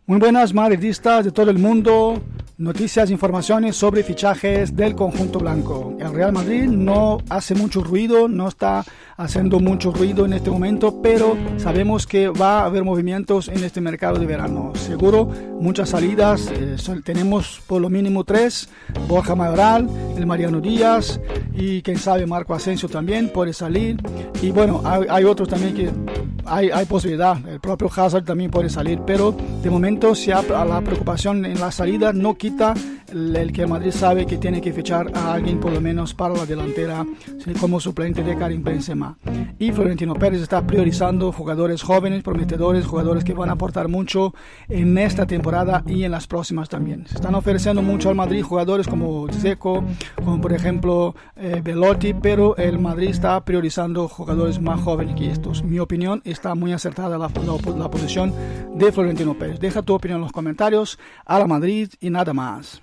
Muy buenas madridistas de todo el mundo, noticias e informaciones sobre fichajes del conjunto blanco. El Real Madrid no hace mucho ruido, no está haciendo mucho ruido en este momento, pero sabemos que va a haber movimientos en este mercado de verano. Seguro muchas salidas, tenemos por lo mínimo 3, Borja Mayoral, el Mariano Díaz y quién sabe Marco Asensio también puede salir. Y bueno, hay otros también que hay posibilidad, el propio Hazard también puede salir, pero de momento la preocupación en la salida no quita el que Madrid sabe que tiene que fichar a alguien por lo menos para la delantera como suplente de Karim Benzema. Y Florentino Pérez está priorizando jugadores jóvenes, prometedores, jugadores que van a aportar mucho en esta temporada y en las próximas también. Se están ofreciendo mucho al Madrid jugadores como Dzeko, como por ejemplo Belotti, pero el Madrid está priorizando jugadores más jóvenes que estos. Mi opinión, está muy acertada la posición de Florentino Pérez. Deja tu opinión en los comentarios. A la Madrid y nada más.